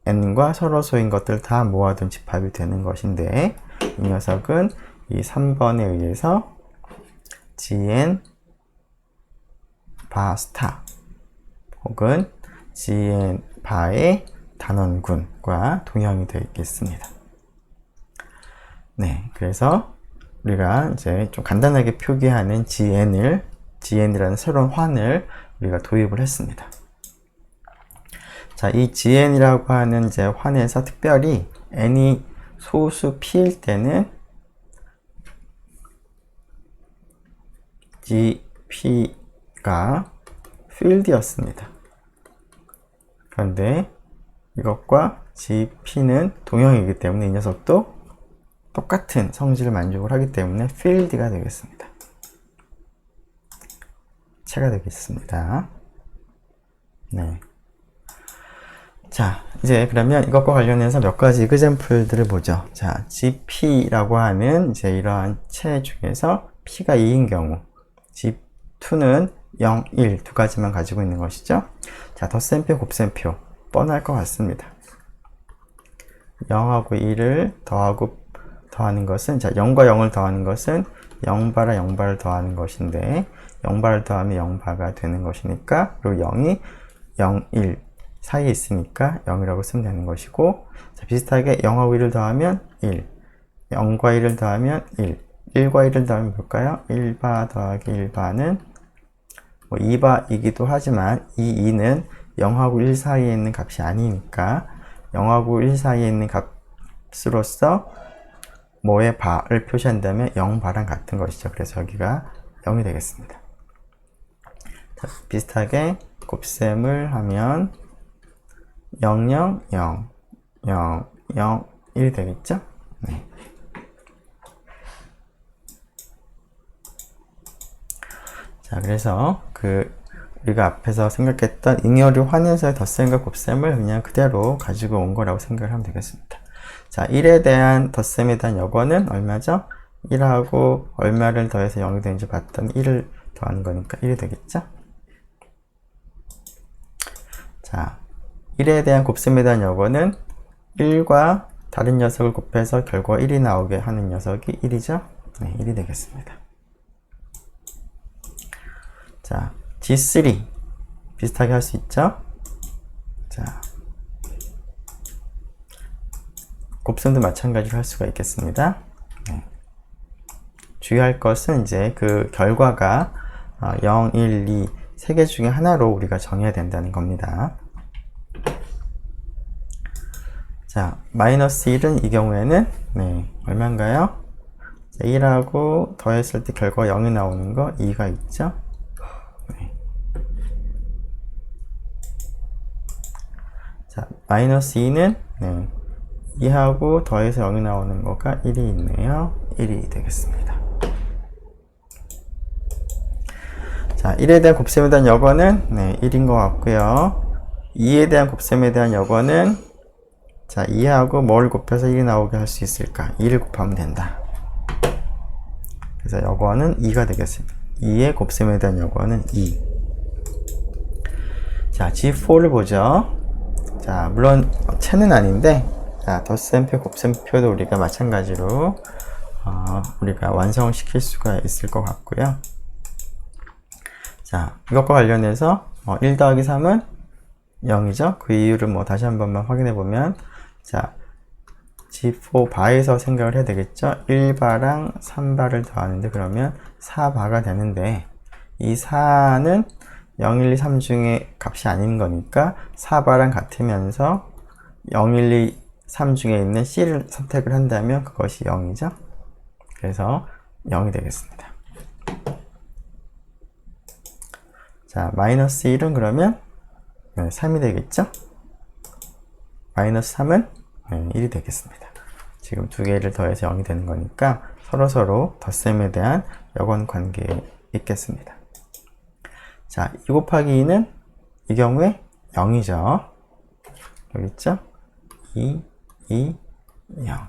n과 서로 소인 것들 다 모아둔 집합이 되는 것인데, 이 녀석은 이 3번에 의해서 GN 바 스타 혹은 GN 바의 단원군과 동형이 되어 있겠습니다. 네, 그래서 우리가 이제 좀 간단하게 표기하는 GN이라는 새로운 환을 우리가 도입을 했습니다. 자, 이 GN이라고 하는 이제 환에서 특별히 n이 소수 p일 때는 GP가 field였습니다. 그런데 이것과 GP는 동형이기 때문에 이 녀석도 똑같은 성질을 만족을 하기 때문에 field가 되겠습니다. 체가 되겠습니다. 네. 자, 이제 그러면 이것과 관련해서 몇 가지 이그젬플들을 보죠. 자, GP라고 하는 이제 이러한 체 중에서 P가 2인 경우, G2는 0, 1 두 가지만 가지고 있는 것이죠. 자, 덧셈표, 곱셈표 뻔할 것 같습니다. 0하고 1을 더하는 것은, 자, 0과 0을 더하는 것은 0바라 0바를 더하는 것인데 0바를 더하면 0바가 되는 것이니까, 그리고 0이 0, 1 사이에 있으니까 0이라고 쓰면 되는 것이고, 자, 비슷하게 0하고 1을 더하면 1, 0과 1을 더하면 1, 1과 1을 더하면 볼까요? 1바 더하기 1바는 뭐 2바이기도 하지만 이 2는 0하고 1 사이에 있는 값이 아니니까 0하고 1 사이에 있는 값으로서 뭐의 바를 표시한다면 0바랑 같은 것이죠. 그래서 여기가 0이 되겠습니다. 자, 비슷하게 곱셈을 하면 0, 0, 0, 0, 0, 1이 되겠죠? 네. 자, 그래서 우리가 앞에서 생각했던 잉여류 환에서의 덧셈과 곱셈을 그냥 그대로 가지고 온 거라고 생각을 하면 되겠습니다. 자, 1에 대한 덧셈에 대한 여건은 얼마죠? 1하고 얼마를 더해서 0이 되는지 봤더니 1을 더하는 거니까 1이 되겠죠? 자, 1에 대한 곱셈에 대한 여건은 1과 다른 녀석을 곱해서 결과 1이 나오게 하는 녀석이 1이죠? 네, 1이 되겠습니다. 자, G3 비슷하게 할 수 있죠? 자, 곱셈도 마찬가지로 할 수가 있겠습니다. 네. 주의할 것은 이제 그 결과가 0, 1, 2 세 개 중에 하나로 우리가 정해야 된다는 겁니다. 자, 마이너스 1은 이 경우에는 네, 얼마인가요? 1하고 더했을 때 결과가 0이 나오는 거 2가 있죠? 네. 자, 마이너스 2는 네, 2하고 더해서 0이 나오는 거가 1이 있네요. 1이 되겠습니다. 자, 1에 대한 곱셈에 대한 여건은 네, 1인 것 같고요. 2에 대한 곱셈에 대한 여건은, 자, 2하고 뭘 곱해서 1이 나오게 할 수 있을까? 2를 곱하면 된다. 그래서 여건은 2가 되겠습니다. 2의 곱셈에 대한 여건은 2. 자, G4를 보죠. 자, 물론 체는 아닌데, 자, 덧셈표, 곱셈표도 우리가 마찬가지로 우리가 완성을 시킬 수가 있을 것 같고요. 자, 이것과 관련해서 1 더하기 3은 0이죠. 그 이유를 뭐 다시 한 번만 확인해 보면, 자, G4 바에서 생각을 해야 되겠죠. 1바랑 3바를 더하는데 그러면 4바가 되는데, 이 4는 0, 1, 2, 3 중에 값이 아닌 거니까 4바랑 같으면서 0, 1, 2, 3 중에 있는 C를 선택을 한다면 그것이 0이죠. 그래서 0이 되겠습니다. 자, 마이너스 1은 그러면 3이 되겠죠? 마이너스 3은 1이 되겠습니다. 지금 두 개를 더해서 0이 되는 거니까 서로서로 덧셈에 대한 여건 관계에 있겠습니다. 자, 2 곱하기 2는 이 경우에 0이죠. 여기 있죠? 2, 2, 0.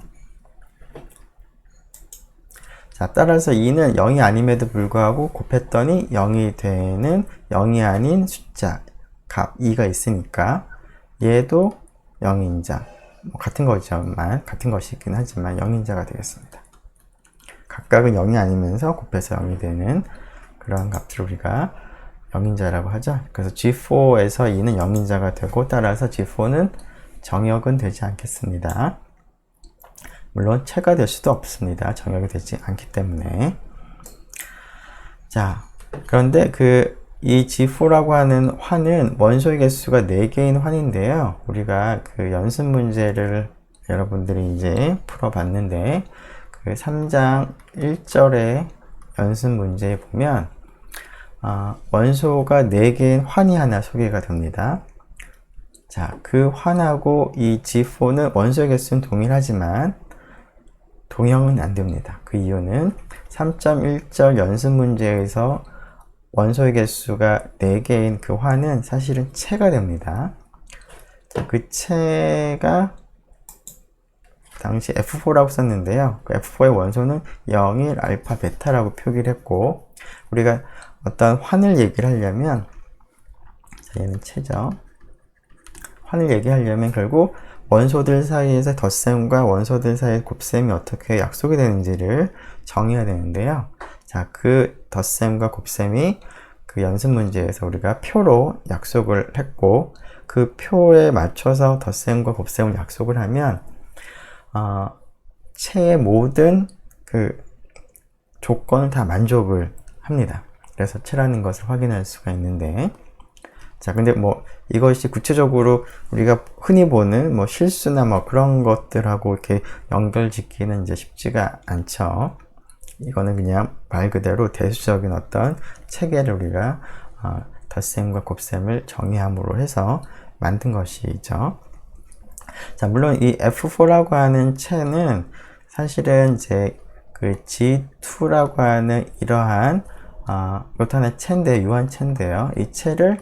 자, 따라서 2는 0이 아님에도 불구하고 곱했더니 0이 되는 0이 아닌 숫자, 값 2가 있으니까 얘도 0인자. 뭐 같은 거지만, 같은 것이긴 하지만 0인자가 되겠습니다. 각각은 0이 아니면서 곱해서 0이 되는 그러한 값들을 우리가 0인자라고 하죠. 그래서 G4에서 2는 0인자가 되고, 따라서 G4는 정역은 되지 않겠습니다. 물론 체가 될 수도 없습니다. 정역이 되지 않기 때문에. 자, 그런데 이 G4라고 하는 환은 원소의 개수가 4개인 환인데요. 우리가 그 연습 문제를 여러분들이 이제 풀어봤는데, 그 3장 1절의 연습 문제에 보면, 원소가 4개인 환이 하나 소개가 됩니다. 자, 그 환하고 이 G4는 원소의 개수는 동일하지만, 동형은 안 됩니다. 그 이유는 3.1절 연습 문제에서 원소의 개수가 4개인 그 환은 사실은 체가 됩니다. 그 체가 당시 F4라고 썼는데요. 그 F4의 원소는 0, 1, 알파, 베타라고 표기를 했고, 우리가 어떤 환을 얘기를 하려면, 자, 얘는 체죠. 환을 얘기하려면 결국 원소들 사이에서 덧셈과 원소들 사이의 곱셈이 어떻게 약속이 되는지를 정의해야 되는데요. 자, 그 덧셈과 곱셈이 그 연습 문제에서 우리가 표로 약속을 했고, 그 표에 맞춰서 덧셈과 곱셈을 약속을 하면 체의 모든 그 조건을 다 만족을 합니다. 그래서 체라는 것을 확인할 수가 있는데, 자, 근데 뭐 이것이 구체적으로 우리가 흔히 보는 뭐 실수나 뭐 그런 것들하고 이렇게 연결짓기는 이제 쉽지가 않죠. 이거는 그냥 말 그대로 대수적인 어떤 체계를 우리가 덧셈과 곱셈을 정의함으로 해서 만든 것이죠. 자, 물론 이 F4라고 하는 체는 사실은 이제 그 G2라고 하는 이러한 이것도 하나의 체인데, 유한 체인데요. 이 체를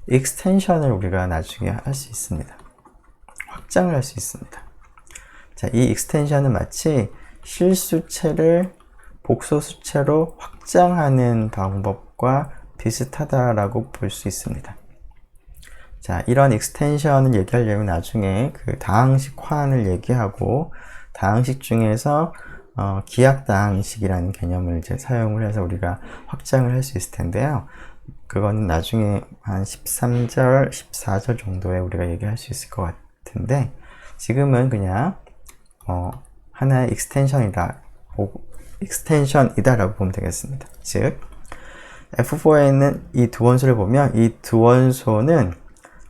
익스텐션을 우리가 나중에 할 수 있습니다. 확장을 할 수 있습니다. 자, 이 익스텐션은 마치 실수체를 복소수체로 확장하는 방법과 비슷하다라고 볼 수 있습니다. 자, 이런 익스텐션을 얘기하려면 나중에 그 다항식 환을 얘기하고, 다항식 중에서 기하 다항식이라는 개념을 이제 사용을 해서 우리가 확장을 할 수 있을 텐데요. 그거는 나중에 한 13절, 14절 정도에 우리가 얘기할 수 있을 것 같은데, 지금은 그냥 하나의 익스텐션이다라고 보면 되겠습니다. 즉, F4에 있는 이 두 원소를 보면 이 두 원소는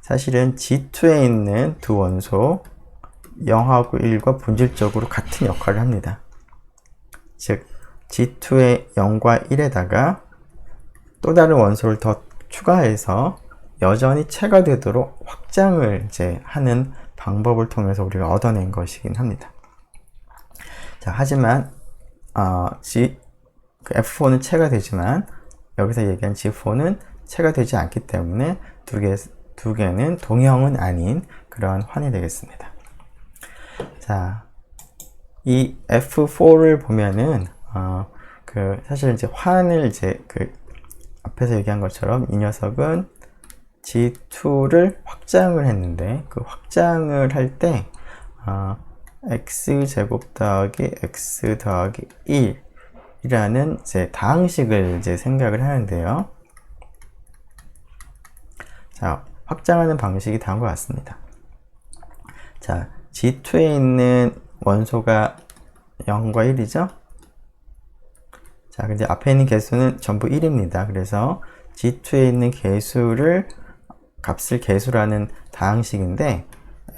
사실은 G2에 있는 두 원소 0하고 1과 본질적으로 같은 역할을 합니다. 즉, G2의 0과 1에다가 또 다른 원소를 더 추가해서 여전히 체가 되도록 확장을 이제 하는 방법을 통해서 우리가 얻어낸 것이긴 합니다. 자, 하지만 그 F4는 체가 되지만 여기서 얘기한 G4는 체가 되지 않기 때문에 두 개는 동형은 아닌 그러한 환이 되겠습니다. 자, 이 F4를 보면은 사실 이제 환을 이제 앞에서 얘기한 것처럼 이 녀석은 G2를 확장을 했는데, 그 확장을 할 때 x제곱 더하기 x 더하기 1이라는 이제 다항식을 이제 생각을 하는데요. 자, 확장하는 방식이 다음과 같습니다. 자, G2에 있는 원소가 0과 1이죠? 자, 근데 앞에 있는 개수는 전부 1입니다. 그래서 G2에 있는 값을 개수라는 다항식인데,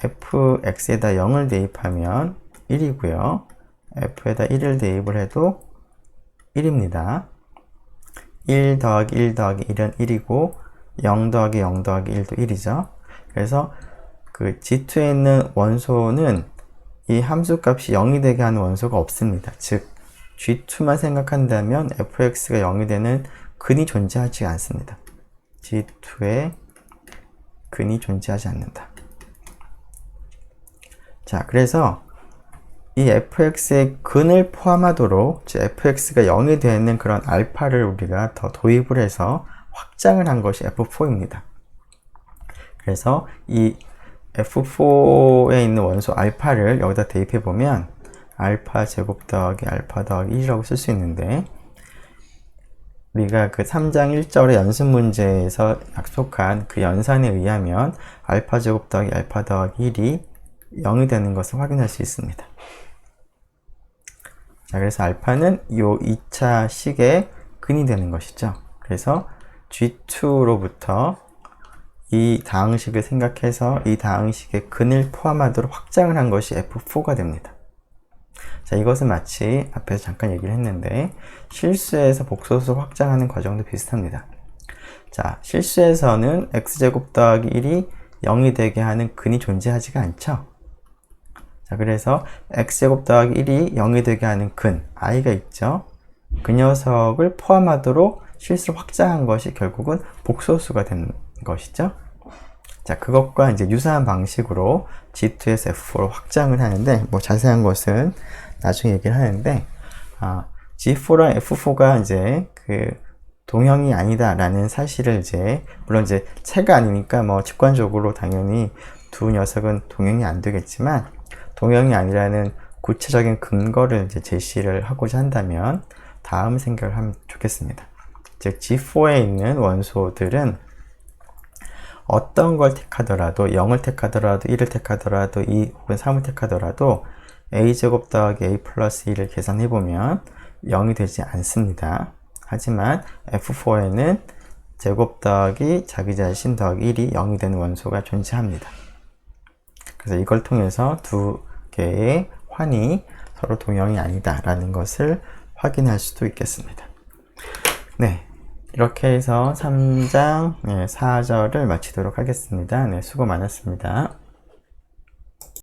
fx에다 0을 대입하면 1이고요. f에다 1을 대입을 해도 1입니다. 1 더하기 1 더하기 1은 1이고, 0 더하기 0 더하기 1도 1이죠. 그래서 그 G2에 있는 원소는 이 함수값이 0이 되게 하는 원소가 없습니다. 즉, G2만 생각한다면 fx가 0이 되는 근이 존재하지 않습니다. G2에 근이 존재하지 않는다. 자, 그래서 이 fx의 근을 포함하도록 fx가 0이 되는 그런 알파를 우리가 더 도입을 해서 확장을 한 것이 F4입니다. 그래서 이 F4에 있는 원소 알파를 여기다 대입해 보면 알파 제곱 더하기 알파 더하기 1이라고 쓸 수 있는데, 우리가 그 3장 1절의 연습 문제에서 약속한 그 연산에 의하면 알파 제곱 더하기 알파 더하기 1이 0이 되는 것을 확인할 수 있습니다. 자, 그래서 알파는 이 2차 식의 근이 되는 것이죠. 그래서 G2로부터 이 다항식을 생각해서 이 다항식의 근을 포함하도록 확장을 한 것이 F4가 됩니다. 자, 이것은 마치 앞에서 잠깐 얘기를 했는데 실수에서 복소수 확장하는 과정도 비슷합니다. 자, 실수에서는 x제곱 더하기 1이 0이 되게 하는 근이 존재하지가 않죠. 자, 그래서 x제곱 더하기 1이 0이 되게 하는 근, i가 있죠. 그 녀석을 포함하도록 실수를 확장한 것이 결국은 복소수가 된 것이죠. 자, 그것과 이제 유사한 방식으로 G2에서 F4로 확장을 하는데, 뭐 자세한 것은 나중에 얘기를 하는데, G4랑 F4가 이제 그 동형이 아니다라는 사실을 이제, 물론 이제 체가 아니니까 뭐 직관적으로 당연히 두 녀석은 동형이 안 되겠지만, 동형이 아니라는 구체적인 근거를 이제 제시를 하고자 한다면, 다음 생각을 하면 좋겠습니다. 즉, G4에 있는 원소들은 어떤 걸 택하더라도, 0을 택하더라도, 1을 택하더라도, 2 혹은 3을 택하더라도 a제곱 더하기 a 플러스 1을 계산해보면 0이 되지 않습니다. 하지만 F4에는 제곱 더하기 자기 자신 더하기 1이 0이 되는 원소가 존재합니다. 그래서 이걸 통해서 두 개의 환이 서로 동형이 아니다라는 것을 확인할 수도 있겠습니다. 네, 이렇게 해서 3장 4절을 마치도록 하겠습니다. 네, 수고 많았습니다.